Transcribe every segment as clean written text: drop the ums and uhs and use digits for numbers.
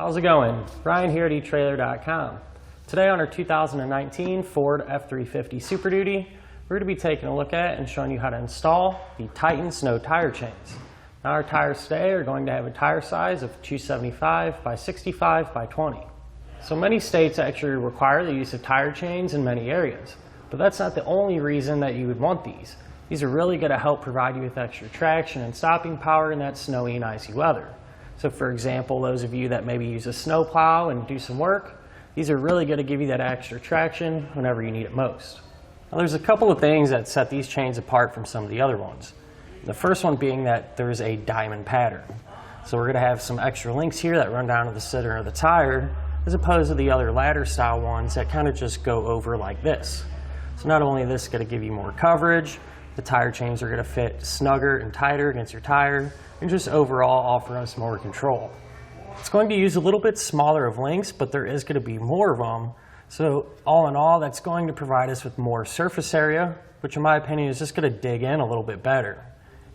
How's it going? Brian here at etrailer.com. Today on our 2019 Ford F350 Super Duty, we're going to be taking a look at and showing you how to install the Titan snow tire chains. Now our tires today are going to have a tire size of 275 by 65 by 20. So many states actually require the use of tire chains in many areas, but that's not the only reason that you would want these. These are really going to help provide you with extra traction and stopping power in that snowy and icy weather. So for example, those of you that maybe use a snowplow and do some work, these are really going to give you that extra traction whenever you need it most. Now there's a couple of things that set these chains apart from some of the other ones. The first one being that there's a diamond pattern. So we're going to have some extra links here that run down to the center of the tire, as opposed to the other ladder style ones that kind of just go over like this. So not only is this going to give you more coverage, the tire chains are going to fit snugger and tighter against your tire, and just overall offer us more control. It's going to use a little bit smaller of links, but there is going to be more of them. So all in all, that's going to provide us with more surface area, which in my opinion is just going to dig in a little bit better.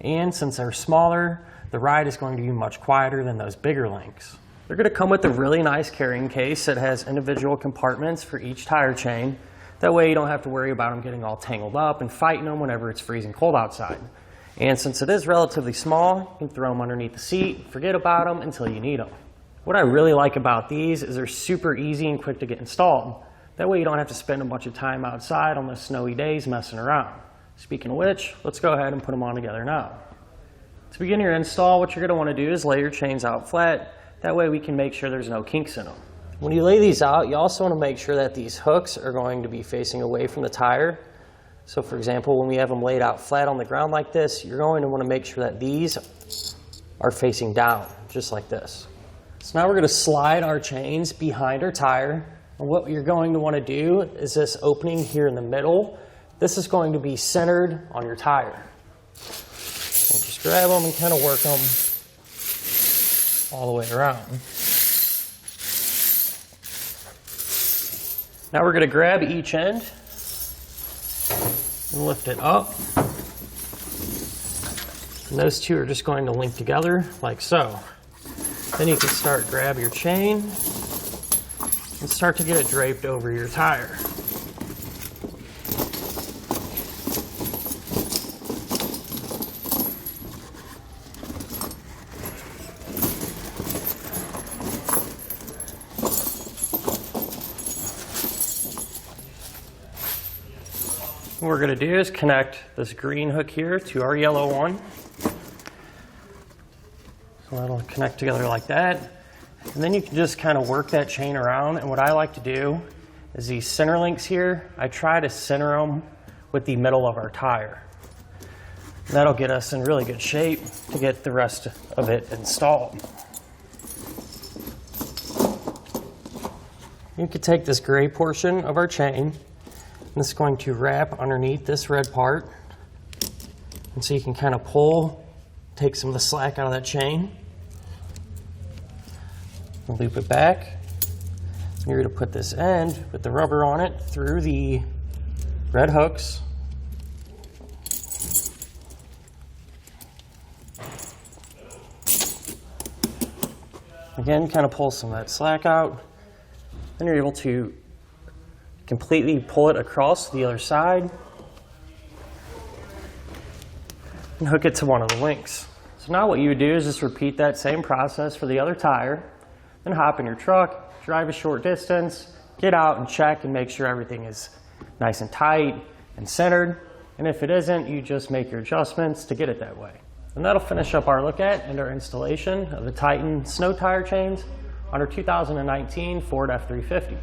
And since they're smaller, the ride is going to be much quieter than those bigger links. They're going to come with a really nice carrying case that has individual compartments for each tire chain. That way you don't have to worry about them getting all tangled up and fighting them whenever it's freezing cold outside. And since it is relatively small, you can throw them underneath the seat, forget about them until you need them. What I really like about these is they're super easy and quick to get installed. That way you don't have to spend a bunch of time outside on those snowy days messing around. Speaking of which, let's go ahead and put them on together now. To begin your install, what you're going to want to do is lay your chains out flat. That way we can make sure there's no kinks in them. When you lay these out, you also want to make sure that these hooks are going to be facing away from the tire. So for example, when we have them laid out flat on the ground like this, you're going to want to make sure that these are facing down, just like this. So now we're going to slide our chains behind our tire. And what you're going to want to do is this opening here in the middle. This is going to be centered on your tire. So just grab them and kind of work them all the way around. Now we're going to grab each end and lift it up. And those two are just going to link together like so. Then you can grab your chain and start to get it draped over your tire. What we're going to do is connect this green hook here to our yellow one. So that'll connect together like that. And then you can just kind of work that chain around. And what I like to do is these center links here, I try to center them with the middle of our tire. And that'll get us in really good shape to get the rest of it installed. You could take this gray portion of our chain, and it's going to wrap underneath this red part. And so you can kind of pull, take some of the slack out of that chain. Loop it back. And you're going to put this end with the rubber on it through the red hooks. Again, kind of pull some of that slack out. Then you're able to completely pull it across to the other side and hook it to one of the links. So now what you would do is just repeat that same process for the other tire, then hop in your truck, drive a short distance, get out and check and make sure everything is nice and tight and centered. And if it isn't, you just make your adjustments to get it that way. And that'll finish up our look at and our installation of the Titan snow tire chains on our 2019 Ford F350.